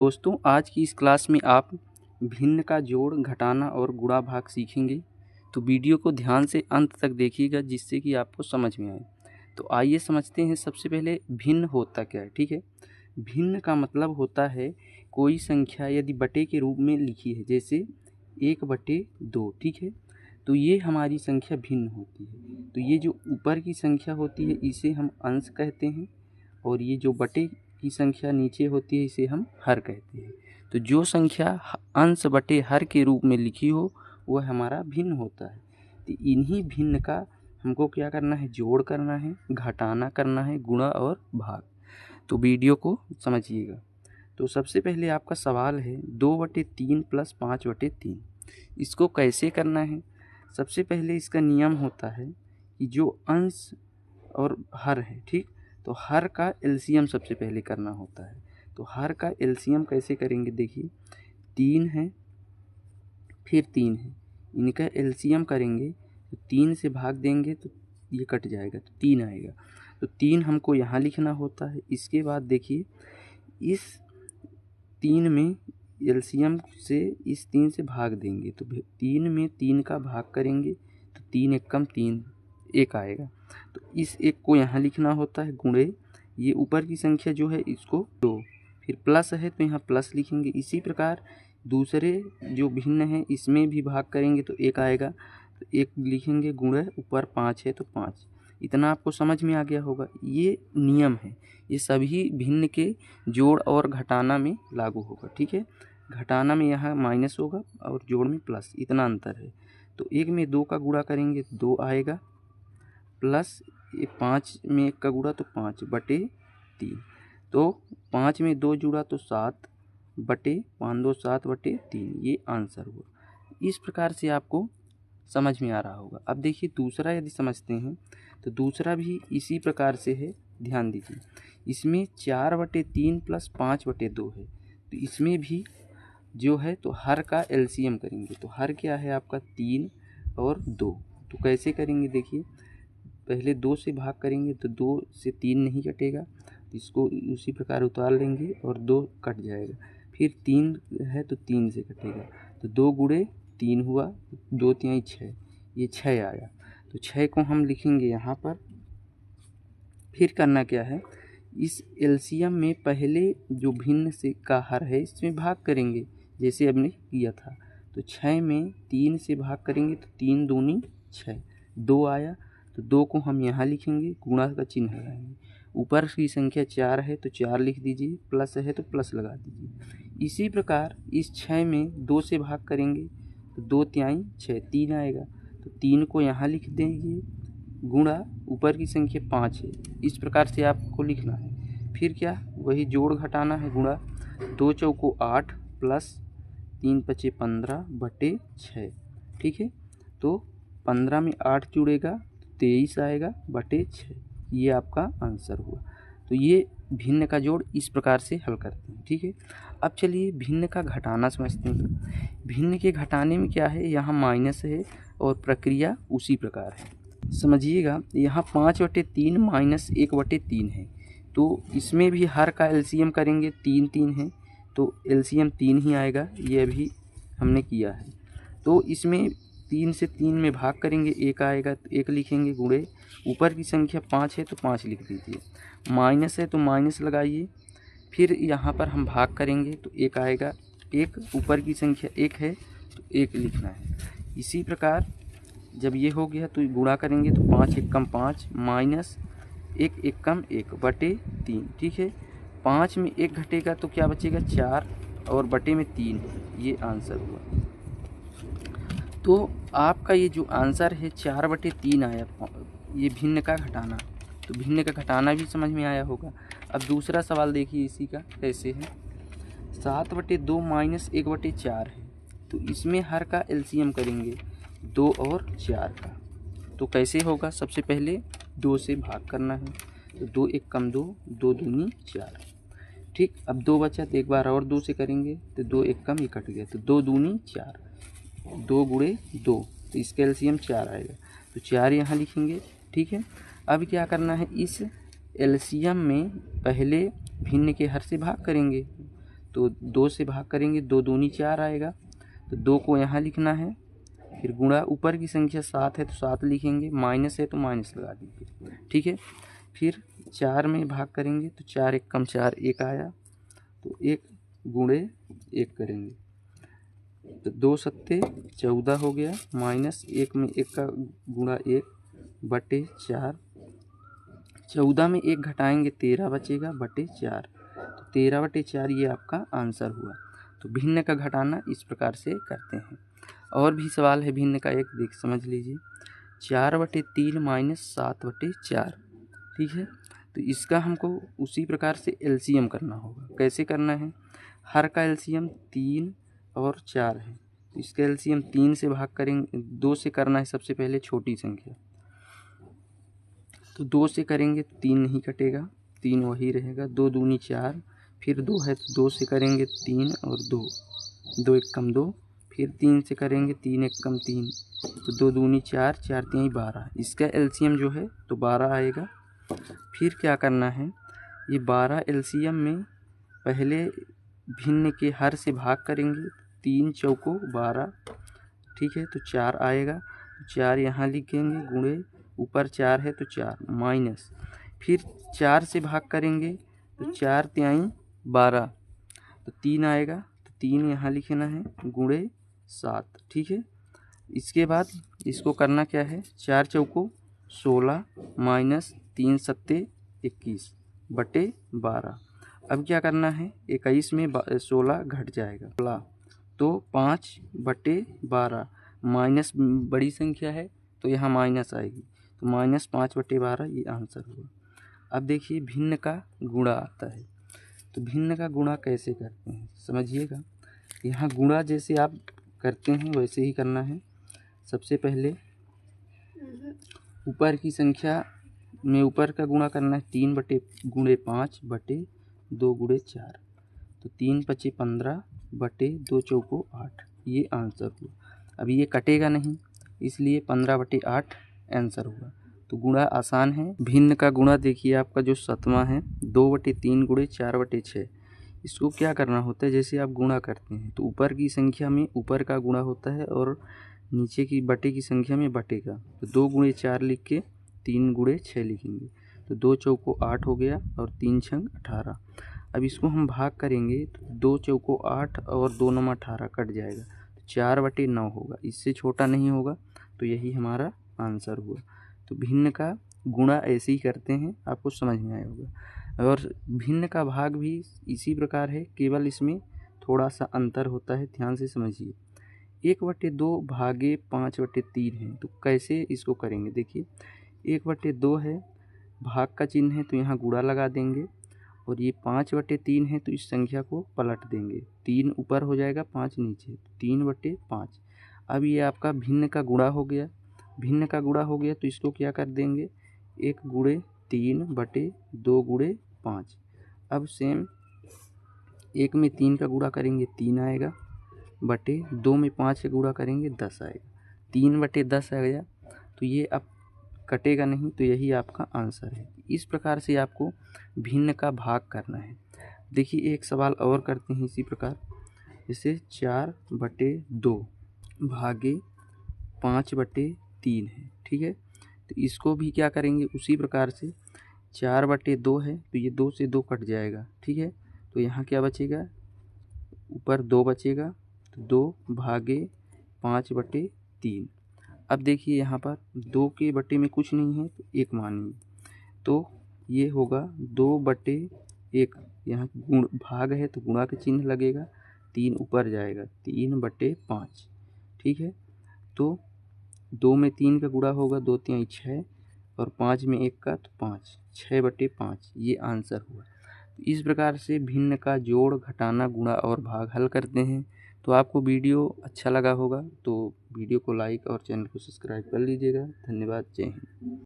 दोस्तों, आज की इस क्लास में आप भिन्न का जोड़, घटाना और गुणा भाग सीखेंगे। तो वीडियो को ध्यान से अंत तक देखिएगा जिससे कि आपको समझ में आए। तो आइए समझते हैं। सबसे पहले भिन्न होता क्या है। ठीक है, भिन्न का मतलब होता है कोई संख्या यदि बटे के रूप में लिखी है, जैसे 1/2। ठीक है, तो ये हमारी संख्या भिन्न होती है। तो ये जो ऊपर की संख्या होती है इसे हम अंश कहते हैं, और ये जो बटे की संख्या नीचे होती है इसे हम हर कहते हैं। तो जो संख्या अंश बटे हर के रूप में लिखी हो वह हमारा भिन्न होता है। तो इन्हीं भिन्न का हमको क्या करना है, जोड़ करना है, घटाना करना है, गुणा और भाग। तो वीडियो को समझिएगा। तो सबसे पहले आपका सवाल है 2/3 + 5/3, इसको कैसे करना है। सबसे पहले इसका नियम होता है कि जो अंश और हर है, ठीक, तो हर का एलसीएम सबसे पहले करना होता है। तो हर का एलसीएम कैसे करेंगे, देखिए 3 है फिर 3 है, इनका एलसीएम करेंगे तो 3 से भाग देंगे तो ये कट जाएगा तो 3 आएगा। तो 3 हमको यहाँ लिखना होता है। इसके बाद देखिए इस 3 में एलसीएम से इस 3 से भाग देंगे तो 3 में 3 का भाग करेंगे तो 3 एकम 3, 1 आएगा। तो इस 1 को यहाँ लिखना होता है गुणे ये ऊपर की संख्या जो है इसको 2, फिर प्लस है तो यहाँ प्लस लिखेंगे। इसी प्रकार दूसरे जो भिन्न है इसमें भी भाग करेंगे तो 1 आएगा, तो 1 लिखेंगे गुणे ऊपर 5 है तो 5। इतना आपको समझ में आ गया होगा। ये नियम है, ये सभी भिन्न के जोड़ और घटाना में लागू होगा। ठीक है, घटाना में यहाँ माइनस होगा और जोड़ में प्लस, इतना अंतर है। तो 1 में 2 का गुणा करेंगे तो 2 आएगा, प्लस 5 में 1 का गुणा तो 5/3। तो 5 में 2 जुड़ा तो 7/5 2 7/3, ये आंसर हुआ। इस प्रकार से आपको समझ में आ रहा होगा। अब देखिए दूसरा यदि समझते हैं तो दूसरा भी इसी प्रकार से है। ध्यान दीजिए, इसमें 4/3 + 5/2 है। तो इसमें भी जो है तो हर का एलसीएम करेंगे। तो हर क्या है आपका 3 और 2। तो कैसे करेंगे, देखिए पहले 2 से भाग करेंगे तो 2 से 3 नहीं कटेगा, इसको उसी प्रकार उतार लेंगे और 2 कट जाएगा। फिर 3 है तो 3 से कटेगा तो 2 गुणे 3 हुआ, 2 3 6, ये 6 आया। तो 6 को हम लिखेंगे यहाँ पर। फिर करना क्या है, इस एलसीएम में पहले जो भिन्न से का हर है इसमें भाग करेंगे जैसे हमने किया था। तो 6 में 3 से भाग करेंगे तो 3 दूनी 6, 2 आया। तो 2 को हम यहाँ लिखेंगे, गुणा का चिन्ह लगाएंगे। ऊपर की संख्या 4 है तो 4 लिख दीजिए, प्लस है तो प्लस लगा दीजिए। इसी प्रकार इस 6 में 2 से भाग करेंगे तो 2 3 6, 3 आएगा। तो 3 को यहाँ लिख देंगे, गुणा ऊपर की संख्या 5 है, इस प्रकार से आपको लिखना है। फिर क्या, वही जोड़ घटाना है, गुणा 2 चौको 8 प्लस 3 पचे 15/6। ठीक है, तो 15 में 8 जुड़ेगा 23 आएगा बटे 6, ये आपका आंसर हुआ। तो ये भिन्न का जोड़ इस प्रकार से हल करते हैं। ठीक है, अब चलिए भिन्न का घटाना समझते हैं। भिन्न के घटाने में क्या है, यहाँ माइनस है और प्रक्रिया उसी प्रकार है। समझिएगा, यहाँ 5/3 माइनस 1/3 है। तो इसमें भी हर का एलसीएम करेंगे, 3 3 है तो एलसीएम 3 ही आएगा, ये अभी हमने किया है। तो इसमें 3 से 3 में भाग करेंगे, 1 आएगा तो 1 लिखेंगे, गुणे ऊपर की संख्या 5 है तो 5 लिख दीजिए, माइनस है तो माइनस लगाइए। फिर यहाँ पर हम भाग करेंगे तो 1 आएगा, 1 ऊपर की संख्या 1 है तो 1 लिखना है। इसी प्रकार जब ये हो गया तो गुणा करेंगे तो 5 एकम 5 माइनस 1 एकम 1/3। ठीक है, 5 में 1 घटेगा तो क्या बचेगा, 4 और बटे में 3, ये आंसर हुआ। तो आपका ये जो आंसर है 4/3 आया, ये भिन्न का घटाना। तो भिन्न का घटाना भी समझ में आया होगा। अब दूसरा सवाल देखिए इसी का कैसे है। 7/2 माइनस 1/4 है। तो इसमें हर का एलसीएम करेंगे 2 और 4 का। तो कैसे होगा, सबसे पहले 2 से भाग करना है तो 2 एकम 2, 2 दूनी 4। ठीक, अब 2 बचा तो एक बार और 2 से करेंगे तो 2 एकम ये कट गया तो 2 दूनी 4, 2 गुणे 2, तो इसका एलसीएम 4 आएगा तो 4 यहाँ लिखेंगे। ठीक है, अब क्या करना है, इस एलसीएम में पहले भिन्न के हर से भाग करेंगे तो 2 से भाग करेंगे, 2 दूनी 4 आएगा, तो 2 को यहाँ लिखना है। फिर गुणा, ऊपर की संख्या 7 है तो 7 लिखेंगे, माइनस है तो माइनस लगा दीजिए, ठीक है। फिर 4 में भाग करेंगे तो 4 एक कम 4 1 आया, तो 1 गुणे 1 करेंगे, तो 2 सत्ते 14 हो गया, माइनस 1 में 1 का गुणा 1 बटे 4, 14 में 1 घटाएंगे 13 बचेगा बटे 4, तो 13 बटे 4 ये आपका आंसर हुआ। तो भिन्न का घटाना इस प्रकार से करते हैं। और भी सवाल है भिन्न का, एक देख समझ लीजिए। 4/3 माइनस 7/4, ठीक है। तो इसका हमको उसी प्रकार से एलसीएम करना होगा। कैसे करना है? हर का एलसीएम 3 और 4 है, तो इसका एलसीएम 3 से भाग करेंगे, 2 से करना है सबसे पहले छोटी संख्या, तो 2 से करेंगे तो 3 नहीं कटेगा, 3 वही रहेगा, 2 दूनी 4, फिर 2 है तो 2 से करेंगे 3 और 2, 2 एक कम 2, फिर 3 से करेंगे 3 एक कम 3, तो 2 दूनी 4, 4 3 12, इसका एलसीएम जो है तो 12 आएगा। फिर क्या करना है, ये 12 एलसीएम में पहले भिन्न के हर से भाग करेंगे, 3 चौको 12, ठीक है, तो 4 आएगा, 4 यहाँ लिखेंगे, गुणे ऊपर 4 है तो 4, माइनस, फिर 4 से भाग करेंगे तो 4 तिहाई 12, तो 3 आएगा, तो 3 यहाँ लिखना है, गुणे 7, ठीक है। इसके बाद इसको करना क्या है, 4 चौको 16 माइनस 3 सत्ते 21 बटे 12। अब क्या करना है, 21 में 16 घट जाएगा, तो 5/12, माइनस बड़ी संख्या है तो यहाँ माइनस आएगी, तो माइनस 5/12 ये आंसर हुआ। अब देखिए भिन्न का गुणा आता है, तो भिन्न का गुणा कैसे करते हैं समझिएगा। यहाँ गुणा जैसे आप करते हैं वैसे ही करना है। सबसे पहले ऊपर की संख्या में ऊपर का गुणा करना है, 3/5 × 2 × 4, तो 3 × 5 = 15 बटे 2 चौको 8, ये आंसर हुआ। अब ये कटेगा नहीं, इसलिए 15/8 आंसर हुआ। तो गुणा आसान है। भिन्न का गुणा देखिए आपका जो 7वां है, 2/3 × 4/6, इसको क्या करना होता है, जैसे आप गुणा करते हैं तो ऊपर की संख्या में ऊपर का गुणा होता है और नीचे की बटे की संख्या में बटे का, तो 2 × 4 लिख के 3 × 6 लिखेंगे, तो 2 चौको 8 हो गया और 3 छंग 18। अब इसको हम भाग करेंगे तो 2 चौको 8 और 2 9 18 कट जाएगा, तो 4/9 होगा, इससे छोटा नहीं होगा, तो यही हमारा आंसर हुआ। तो भिन्न का गुणा ऐसे ही करते हैं, आपको समझ में आया होगा। और भिन्न का भाग भी इसी प्रकार है, केवल इसमें थोड़ा सा अंतर होता है, ध्यान से समझिए। 1/2 भागे 5/3 है, तो कैसे इसको करेंगे, देखिए 1/2 है, भाग का चिन्ह है तो यहाँ गुणा लगा देंगे, और ये 5/3 है तो इस संख्या को पलट देंगे, 3 ऊपर हो जाएगा 5 नीचे, 3/5। अब ये आपका भिन्न का गुणा हो गया। भिन्न का गुणा हो गया तो इसको क्या कर देंगे, 1 × 3/2 × 5। अब सेम 1 में 3 का गुणा करेंगे 3 आएगा, बटे 2 में 5 का गुणा करेंगे 10 आएगा, 3/10 आ गया, तो ये अब कटेगा नहीं, तो यही आपका आंसर है। इस प्रकार से आपको भिन्न का भाग करना है। देखिए एक सवाल और करते हैं इसी प्रकार, जैसे 4/2 भागे 5/3 है, ठीक है। तो इसको भी क्या करेंगे उसी प्रकार से, 4/2 है तो ये 2 से 2 कट जाएगा, ठीक है। तो यहाँ क्या बचेगा, ऊपर 2 बचेगा, तो 2 भागे 5/3। अब देखिए यहाँ पर 2 के बटे में कुछ नहीं है तो 1 मानिए, तो ये होगा 2/1, यहाँ गुण भाग है तो गुणा का चिन्ह लगेगा, 3 ऊपर जाएगा, 3/5, ठीक है। तो 2 में 3 का गुणा होगा, 2 3 6, और 5 में 1 का तो 5, 6/5 ये आंसर हुआ। इस प्रकार से भिन्न का जोड़, घटाना, गुणा और भाग हल करते हैं। तो आपको वीडियो अच्छा लगा होगा तो वीडियो को लाइक और चैनल को सब्सक्राइब कर लीजिएगा। धन्यवाद, जय हिंद।